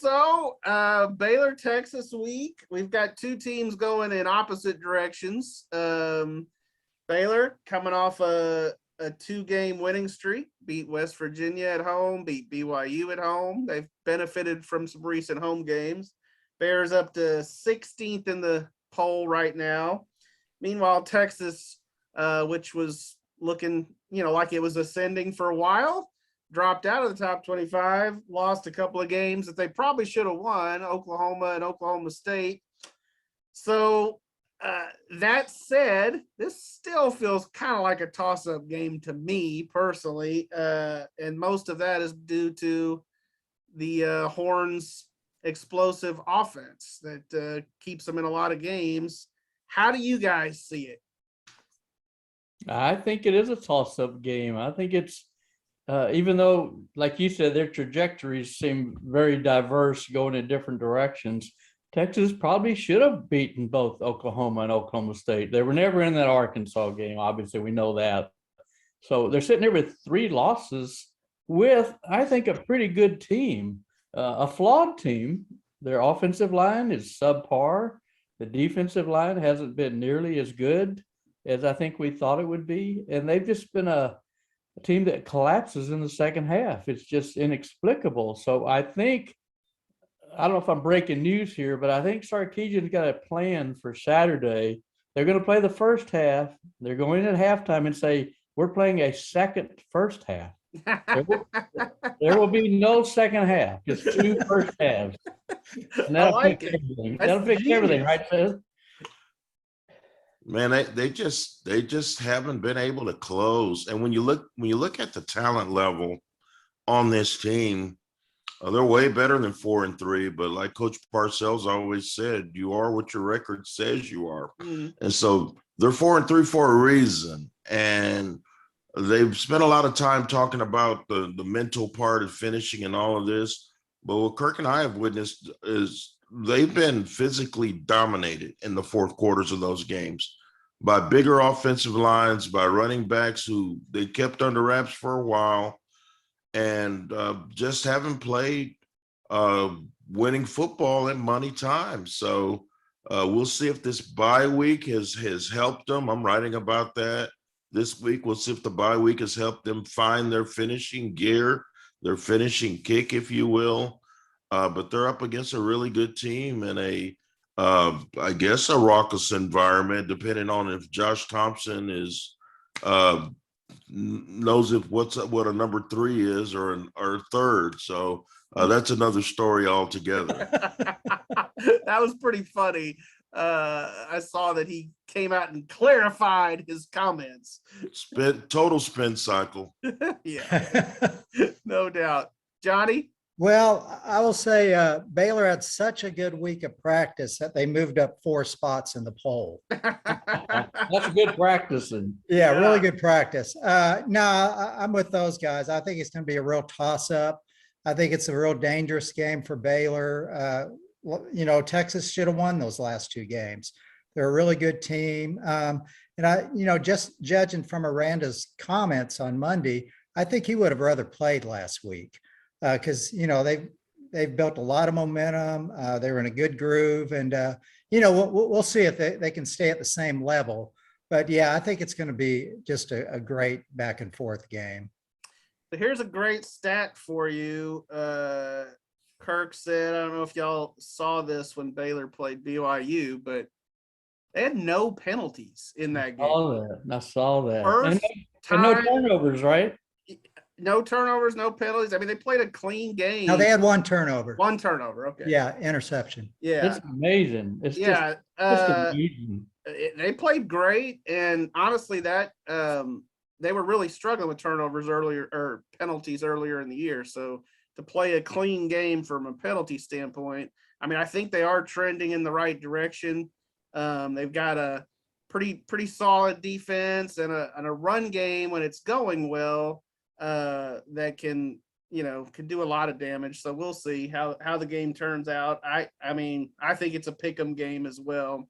So Baylor, Texas week. We've got two teams going in opposite directions. Baylor coming off a 2-game winning streak, beat West Virginia at home, beat BYU at home. They've benefited from some recent home games. Bears up to 16th in the poll right now. Meanwhile, Texas, which was looking, like it was ascending for a while, dropped out of the top 25, lost a couple of games that they probably should have won, Oklahoma and Oklahoma State. So that said, this still feels kind of like a toss-up game to me personally, and most of that is due to the Horns' explosive offense that keeps them in a lot of games. How do you guys see it? I think it is a toss-up game. I think it's, even though, like you said, their trajectories seem very diverse, going in different directions, Texas probably should have beaten both Oklahoma and Oklahoma State. They were never in that Arkansas game. Obviously, we know that. So they're sitting there with 3 losses with, I think, a pretty good team, a flawed team. Their offensive line is subpar. The defensive line hasn't been nearly as good as I think we thought it would be. And they've just been a team that collapses in the second half. It's just inexplicable. So I don't know if I'm breaking news here, but I think Sarkisian's got a plan for Saturday. They're going to play the first half. They're going in at halftime and say, we're playing a second first half. There will be no second half, just 2 first halves. And that'll fix everything. That'll fix everything, right, Seth? Man, they just haven't been able to close. And when you look at the talent level on this team, they're way better than 4-3. But like Coach Parcells always said, you are what your record says you are. And so they're 4-3 for a reason. And they've spent a lot of time talking about the mental part of finishing and all of this. But what Kirk and I have witnessed is they've been physically dominated in the fourth quarters of those games by bigger offensive lines, by running backs who they kept under wraps for a while, and just haven't played winning football at money time. So we'll see if this bye week has helped them. I'm writing about that this week. We'll see if the bye week has helped them find their finishing gear, their finishing kick, if you will. But they're up against a really good team in I guess a raucous environment, depending on if Josh Thompson knows what a number 3 is or third. So that's another story altogether. That was pretty funny. I saw that he came out and clarified his comments. Total spin cycle. Yeah, no doubt. Johnny? Well, I will say Baylor had such a good week of practice that they moved up 4 spots in the poll. That's good practicing. Yeah, really good practice. No, I'm with those guys. I think it's going to be a real toss-up. I think it's a real dangerous game for Baylor. Texas should have won those last 2 games. They're a really good team. And just judging from Aranda's comments on Monday, I think he would have rather played last week. Because they've built a lot of momentum. They were in a good groove, and we'll see if they can stay at the same level. But yeah, I think it's going to be just a great back and forth game. So here's a great stat for you. Kirk said, I don't know if y'all saw this when Baylor played BYU, but they had no penalties in that game. I saw that. First and no time- turnovers, right? No turnovers, no penalties. I mean, they played a clean game. No, they had 1 turnover. 1 turnover. Okay. Yeah, interception. Yeah. It's amazing. It's just amazing. They played great, and honestly, that they were really struggling with turnovers earlier or penalties earlier in the year. So to play a clean game from a penalty standpoint, I mean, I think they are trending in the right direction. They've got a pretty solid defense and a run game when it's going well. That can do a lot of damage. So we'll see how the game turns out. I mean, I think it's a pick 'em game as well.